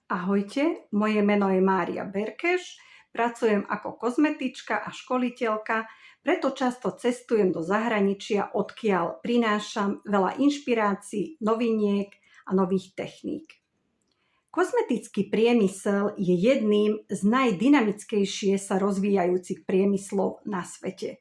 Ahojte, moje meno je Mária Berkeš, pracujem ako kozmetička a školiteľka, preto často cestujem do zahraničia, odkiaľ prinášam veľa inšpirácií, noviniek a nových techník. Kozmetický priemysel je jedným z najdynamickejšie sa rozvíjajúcich priemyslov na svete.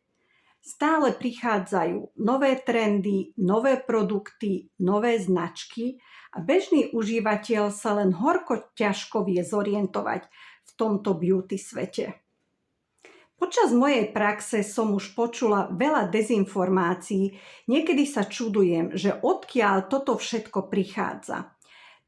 Stále prichádzajú nové trendy, nové produkty, nové značky a bežný užívateľ sa len horko ťažko vie zorientovať v tomto beauty svete. Počas mojej praxe som už počula veľa dezinformácií, niekedy sa čudujem, že odkiaľ toto všetko prichádza.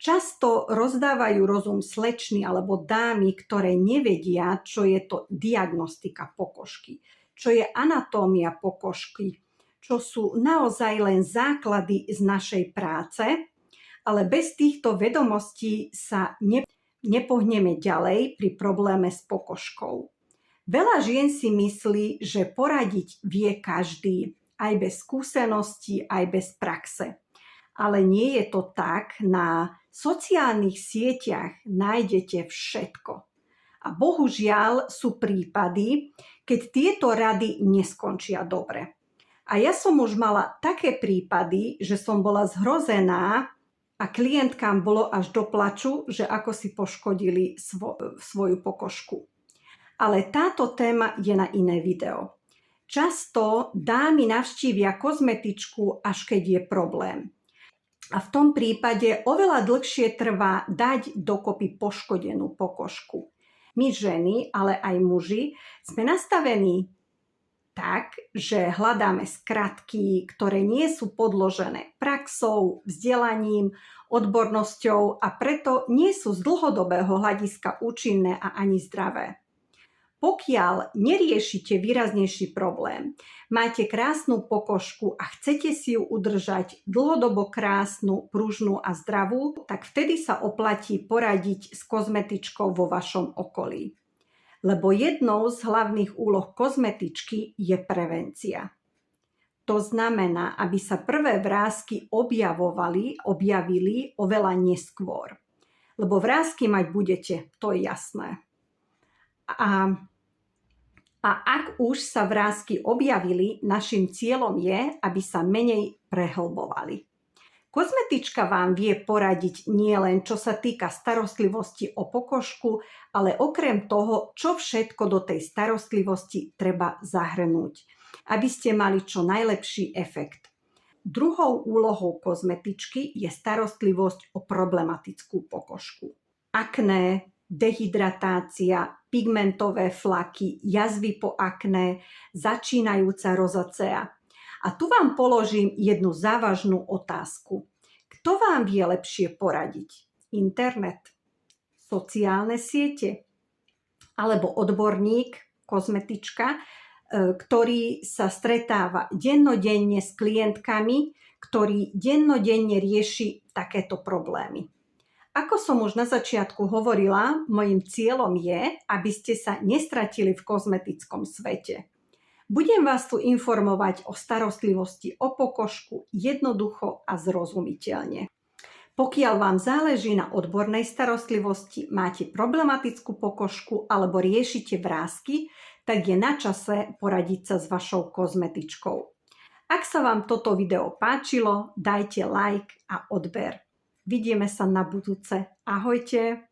Často rozdávajú rozum slečny alebo dámy, ktoré nevedia, čo je to diagnostika pokožky, čo je anatómia pokožky, čo sú naozaj len základy z našej práce, ale bez týchto vedomostí sa nepohneme ďalej pri probléme s pokožkou. Veľa žien si myslí, že poradiť vie každý, aj bez skúseností, aj bez praxe. Ale nie je to tak, na sociálnych sieťach nájdete všetko. A bohužiaľ sú prípady, keď tieto rady neskončia dobre. A ja som už mala také prípady, že som bola zhrozená a klientkám bolo až do plaču, že ako si poškodili svoju pokožku. Ale táto téma je na iné video. Často dámy navštívia kozmetičku, až keď je problém. A v tom prípade oveľa dlhšie trvá dať dokopy poškodenú pokožku. My ženy, ale aj muži, sme nastavení tak, že hľadáme skratky, ktoré nie sú podložené praxou, vzdelaním, odbornosťou a preto nie sú z dlhodobého hľadiska účinné a ani zdravé. Pokiaľ neriešite výraznejší problém, máte krásnu pokožku a chcete si ju udržať dlhodobo krásnu, pružnú a zdravú, tak vtedy sa oplatí poradiť s kozmetičkou vo vašom okolí. Lebo jednou z hlavných úloh kozmetičky je prevencia. To znamená, aby sa prvé vrásky objavili oveľa neskôr. Lebo vrásky mať budete, to je jasné. A ak už sa vrásky objavili, našim cieľom je, aby sa menej prehlbovali. Kozmetička vám vie poradiť nielen čo sa týka starostlivosti o pokožku, ale okrem toho, čo všetko do tej starostlivosti treba zahrnúť, aby ste mali čo najlepší efekt. Druhou úlohou kozmetičky je starostlivosť o problematickú pokožku. Akné, dehydratácia, pigmentové flaky, jazvy po akné, začínajúca rozacea. A tu vám položím jednu závažnú otázku. Kto vám vie lepšie poradiť? Internet, sociálne siete alebo odborník, kozmetička, ktorý sa stretáva dennodenne s klientkami, ktorý dennodenne rieši takéto problémy. Ako som už na začiatku hovorila, mojím cieľom je, aby ste sa nestratili v kozmetickom svete. Budem vás tu informovať o starostlivosti o pokožku jednoducho a zrozumiteľne. Pokiaľ vám záleží na odbornej starostlivosti, máte problematickú pokožku alebo riešite vrásky, tak je na čase poradiť sa s vašou kozmetičkou. Ak sa vám toto video páčilo, dajte like a odber. Vidíme sa na budúce. Ahojte.